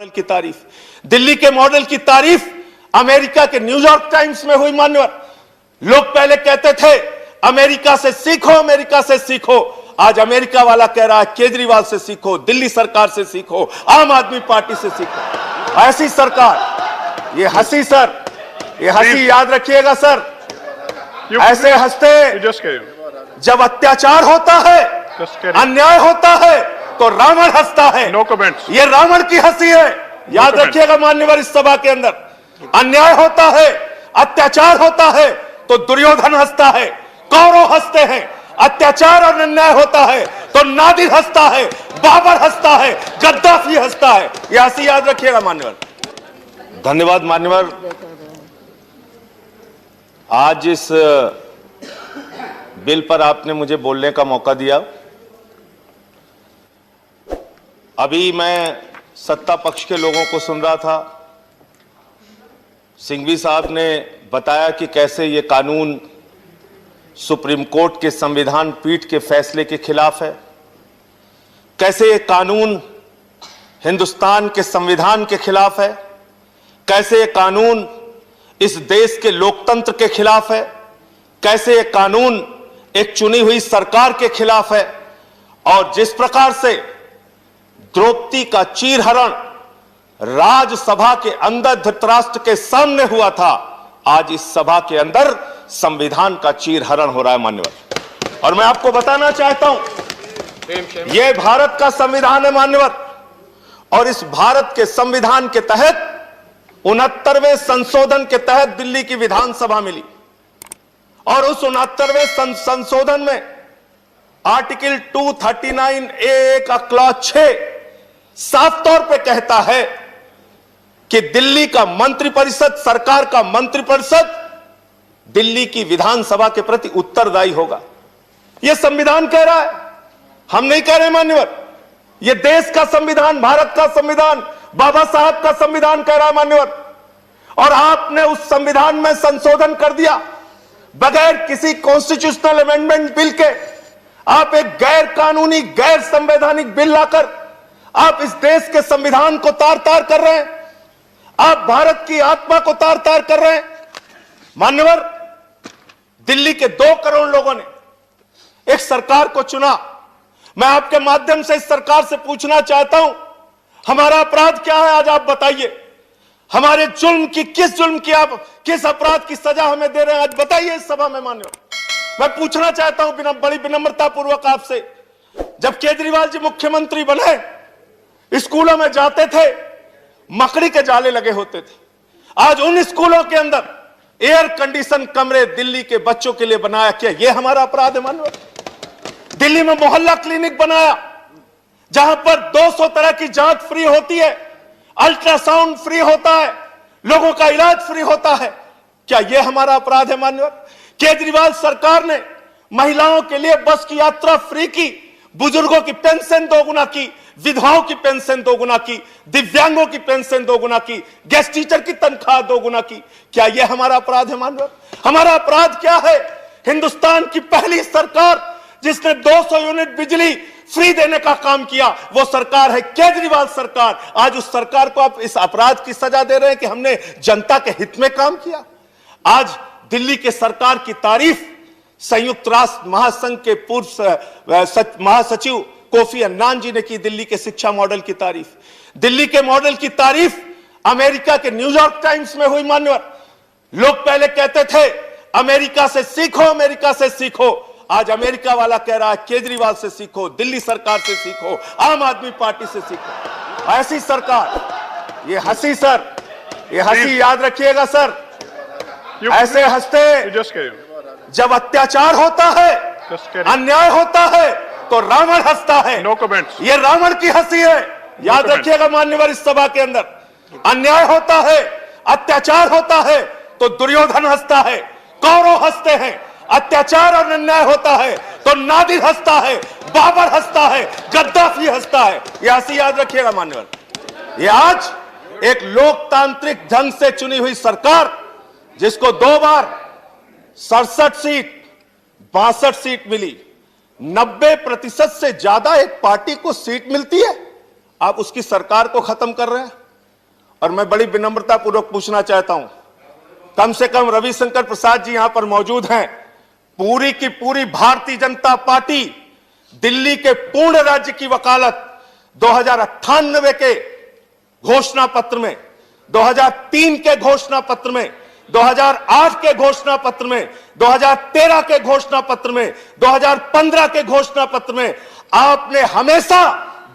Model की तारीफ, दिल्ली के मॉडल की तारीफ अमेरिका के न्यूयॉर्क टाइम्स में हुई। मान्यवर, लोग पहले कहते थे अमेरिका से सीखो, अमेरिका से सीखो। आज अमेरिका वाला कह रहा है केजरीवाल से सीखो, दिल्ली सरकार से सीखो, आम आदमी पार्टी से सीखो। ऐसी सरकार, ये हंसी सर, ये हंसी याद रखिएगा सर, ऐसे हंसते जब अत्याचार होता है, अन्याय होता है तो रावण हंसता है। No comments. ये रावण की हंसी है, याद रखिएगा मान्यवर। इस सभा के अंदर अन्याय होता है, अत्याचार होता है तो दुर्योधन हंसता है, कौरव हंसते हैं। अत्याचार और अन्याय होता है तो नादिर हंसता है, बाबर हंसता है, गद्दाफी हंसता है। यह हंसी याद रखिएगा मान्यवर। धन्यवाद मान्यवर। आज इस बिल पर आपने मुझे बोलने का मौका दिया। अभी मैं सत्ता पक्ष के लोगों को सुन रहा था, सिंघवी साहब ने बताया कि कैसे ये कानून सुप्रीम कोर्ट के संविधान पीठ के फैसले के खिलाफ है, कैसे ये कानून हिंदुस्तान के संविधान के खिलाफ है, कैसे ये कानून इस देश के लोकतंत्र के खिलाफ है, कैसे ये कानून एक चुनी हुई सरकार के खिलाफ है। और जिस प्रकार से द्रौपदी का चीरहरण राज्यसभा के अंदर धृतराष्ट्र के सामने हुआ था, आज इस सभा के अंदर संविधान का चीरहरण हो रहा है मान्यवर। और मैं आपको बताना चाहता हूं, यह भारत का संविधान है मान्यवर, और इस भारत के संविधान के तहत 69वें संशोधन के तहत दिल्ली की विधानसभा मिली। और उस 69वें संशोधन में आर्टिकल 239A का क्लॉज 6 साफ तौर पे कहता है कि दिल्ली का मंत्रिपरिषद, सरकार का मंत्रिपरिषद दिल्ली की विधानसभा के प्रति उत्तरदायी होगा। यह संविधान कह रहा है, हम नहीं कह रहे मान्यवर। यह देश का संविधान, भारत का संविधान, बाबा साहब का संविधान कह रहा है मान्यवर। और आपने उस संविधान में संशोधन कर दिया बगैर किसी कॉन्स्टिट्यूशनल अमेंडमेंट बिल के। आप एक गैर कानूनी, गैर संवैधानिक बिल लाकर आप इस देश के संविधान को तार तार कर रहे हैं, आप भारत की आत्मा को तार तार कर रहे हैं मान्यवर। दिल्ली के 2 करोड़ लोगों ने एक सरकार को चुना। मैं आपके माध्यम से इस सरकार से पूछना चाहता हूं, हमारा अपराध क्या है? आज आप बताइए। हमारे जुल्म की, किस जुल्म की, आप किस अपराध की सजा हमें दे रहे हैं? आज बताइए इस सभा में मान्यवर। मैं पूछना चाहता हूं बड़ी विनम्रता पूर्वक आपसे, जब केजरीवाल जी मुख्यमंत्री बने, स्कूलों में जाते थे, मकड़ी के जाले लगे होते थे। आज उन स्कूलों के अंदर एयर कंडीशन कमरे दिल्ली के बच्चों के लिए बनाया। क्या यह हमारा अपराध है मान्यवर? दिल्ली में मोहल्ला क्लिनिक बनाया जहां पर 200 तरह की जांच फ्री होती है, अल्ट्रासाउंड फ्री होता है, लोगों का इलाज फ्री होता है। क्या यह हमारा अपराध है मान्यवर? केजरीवाल सरकार ने महिलाओं के लिए बस की यात्रा फ्री की, बुजुर्गों की पेंशन 2 गुना की, विधवाओं की पेंशन 2 गुना की, दिव्यांगों की पेंशन 2 गुना की, गेस्ट टीचर की तनख्वाह 2 गुना की। क्या यह हमारा अपराध है मान्यवर? हमारा अपराध क्या है? हिंदुस्तान की पहली सरकार जिसने 200 यूनिट बिजली फ्री देने का काम किया, वो सरकार है केजरीवाल सरकार। आज उस सरकार को आप इस अपराध की सजा दे रहे हैं कि हमने जनता के हित में काम किया। आज दिल्ली के सरकार की तारीफ संयुक्त राष्ट्र महासंघ के पूर्व महासचिव कोफी अन्नान जी ने की। दिल्ली के शिक्षा मॉडल की तारीफ, दिल्ली के मॉडल की तारीफ अमेरिका के न्यूयॉर्क टाइम्स में हुई मान्यवर। लोग पहले कहते थे अमेरिका से सीखो, अमेरिका से सीखो। आज अमेरिका वाला कह रहा है केजरीवाल से सीखो, दिल्ली सरकार से सीखो, आम आदमी पार्टी से सीखो। ऐसी सरकार, ये हंसी सर, ये हंसी याद रखिएगा सर, ऐसे हंसते जब अत्याचार होता है, अन्याय होता है तो रावण हंसता है। No comments. ये रावण की हंसी है, याद रखिएगा मान्यवर। इस सभा के अंदर अन्याय होता है, अत्याचार होता है तो दुर्योधन हंसता है, कौरव हंसते हैं। अत्याचार और अन्याय होता है तो नादिर हंसता है, बाबर हंसता है, गद्दाफी हंसता है। यह हंसी याद रखिएगा मान्यवर। यह आज एक लोकतांत्रिक ढंग से चुनी हुई सरकार, जिसको 2 बार 67 सीट 62 सीट मिली, 90% से ज्यादा एक पार्टी को सीट मिलती है, आप उसकी सरकार को खत्म कर रहे हैं। और मैं बड़ी विनम्रता पूर्वक पूछना चाहता हूं, कम से कम रविशंकर प्रसाद जी यहां पर मौजूद हैं, पूरी की पूरी भारतीय जनता पार्टी दिल्ली के पूर्ण राज्य की वकालत 2098 के घोषणा पत्र में, 2003 के घोषणा पत्र में, 2008 के घोषणा पत्र में, 2013 के घोषणा पत्र में, 2015 के घोषणा पत्र में आपने हमेशा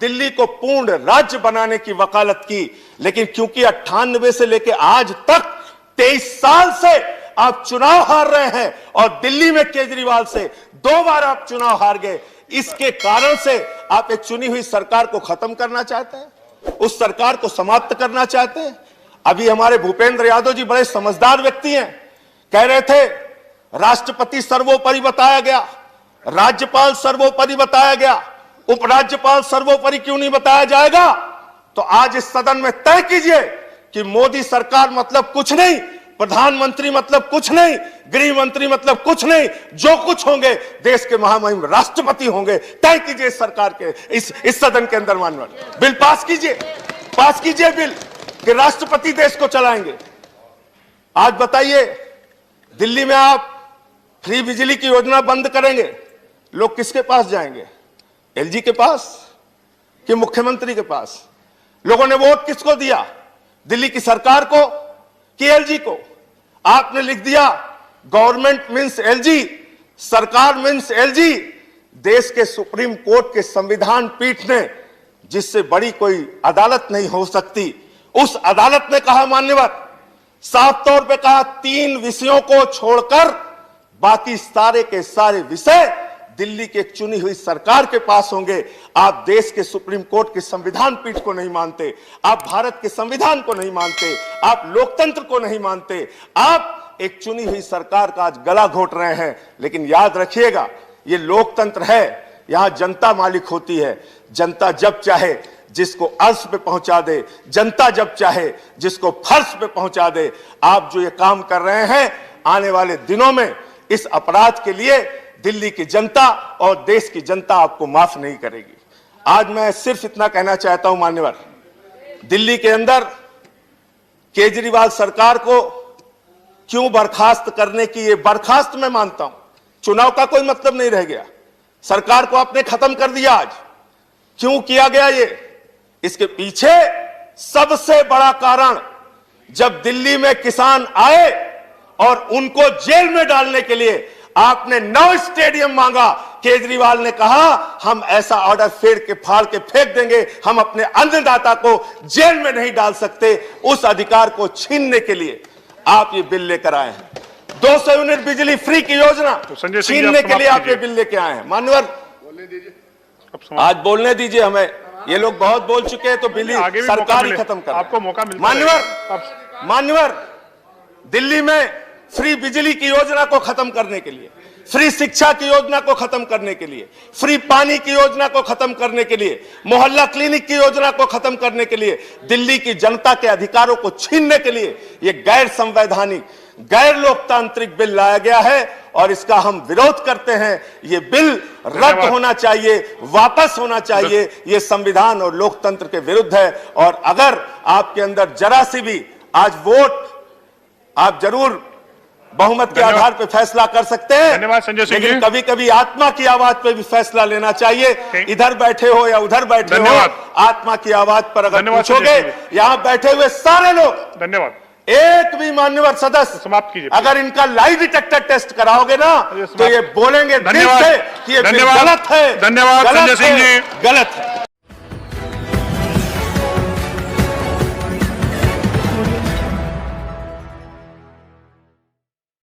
दिल्ली को पूर्ण राज्य बनाने की वकालत की। लेकिन क्योंकि 98 से लेकर आज तक 23 साल से आप चुनाव हार रहे हैं और दिल्ली में केजरीवाल से 2 बार आप चुनाव हार गए, इसके कारण से आप एक चुनी हुई सरकार को खत्म करना चाहते हैं, उस सरकार को समाप्त करना चाहते हैं। अभी हमारे भूपेंद्र यादव जी बड़े समझदार व्यक्ति हैं, कह रहे थे राष्ट्रपति सर्वोपरि बताया गया, राज्यपाल सर्वोपरि बताया गया, उपराज्यपाल सर्वोपरि क्यों नहीं बताया जाएगा? तो आज इस सदन में तय कीजिए कि मोदी सरकार मतलब कुछ नहीं, प्रधानमंत्री मतलब कुछ नहीं, गृह मंत्री मतलब कुछ नहीं, जो कुछ होंगे देश के महामहिम राष्ट्रपति होंगे। तय कीजिए इस सरकार के, इस सदन के अंदर माननीय बिल पास कीजिए बिल कि राष्ट्रपति देश को चलाएंगे। आज बताइए, दिल्ली में आप फ्री बिजली की योजना बंद करेंगे, लोग किसके पास जाएंगे? एलजी के पास कि मुख्यमंत्री के पास? लोगों ने वोट किसको दिया, दिल्ली की सरकार को कि एलजी को? आपने लिख दिया गवर्नमेंट मींस एलजी, सरकार मींस एलजी। देश के सुप्रीम कोर्ट के संविधान पीठ ने, जिससे बड़ी कोई अदालत नहीं हो सकती, उस अदालत ने कहा, मान्यवर साफ तौर पे कहा, 3 विषयों को छोड़कर बाकी सारे के सारे विषय दिल्ली की एक चुनी हुई सरकार के पास होंगे। आप देश के सुप्रीम कोर्ट के संविधान पीठ को नहीं मानते, आप भारत के संविधान को नहीं मानते, आप लोकतंत्र को नहीं मानते, आप एक चुनी हुई सरकार का आज गला घोट रहे हैं। लेकिन याद रखिएगा, ये लोकतंत्र है, यहां जनता मालिक होती है। जनता जब चाहे जिसको अर्श पे पहुंचा दे, जनता जब चाहे जिसको फर्श पे पहुंचा दे। आप जो ये काम कर रहे हैं, आने वाले दिनों में इस अपराध के लिए दिल्ली की जनता और देश की जनता आपको माफ नहीं करेगी। आज मैं सिर्फ इतना कहना चाहता हूं मान्यवर, दिल्ली के अंदर केजरीवाल सरकार को क्यों बर्खास्त करने की, ये बर्खास्त मैं मानता हूं, चुनाव का कोई मतलब नहीं रह गया, सरकार को आपने खत्म कर दिया। आज क्यों किया गया ये? इसके पीछे सबसे बड़ा कारण, जब दिल्ली में किसान आए और उनको जेल में डालने के लिए आपने 9 स्टेडियम मांगा, केजरीवाल ने कहा हम ऐसा ऑर्डर फाड़ के फेंक देंगे, हम अपने अन्नदाता को जेल में नहीं डाल सकते। उस अधिकार को छीनने के लिए आप ये बिल लेकर आए हैं। 200 यूनिट बिजली फ्री की योजना छीनने के लिए आप ये बिल लेके आए हैं। मान्यवर आज बोलने दीजिए हमें, ये लोग बहुत बोल चुके हैं, तो बिल सरकार ही खत्म कर। आपको मौका मिलता है। मान्यवर दिल्ली में फ्री बिजली की योजना को खत्म करने के लिए, फ्री शिक्षा की योजना को खत्म करने के लिए, फ्री पानी की योजना को खत्म करने के लिए, मोहल्ला क्लिनिक की योजना को खत्म करने के लिए, दिल्ली की जनता के अधिकारों को छीनने के लिए ये गैर संवैधानिक, गैर लोकतांत्रिक बिल लाया गया है और इसका हम विरोध करते हैं। ये बिल रद्द होना चाहिए, वापस होना चाहिए। ये संविधान और लोकतंत्र के विरुद्ध है। और अगर आपके अंदर जरा सी भी आज वोट, आप जरूर बहुमत के आधार पर फैसला कर सकते हैं, धन्यवाद संजय सिंह जी। कभी कभी आत्मा की आवाज पे भी फैसला लेना चाहिए। इधर बैठे हो या उधर बैठे हो, आत्मा की आवाज पर अगर पूछोगे, यहाँ बैठे हुए सारे लोग, धन्यवाद, एक भी मान्यवर सदस्य समाप्त कीजिए, अगर इनका लाई डिटेक्टर टेस्ट कराओगे ना तो ये बोलेंगे दिल से कि ये गलत है, धन्यवाद संजय सिंह जी, गलत है।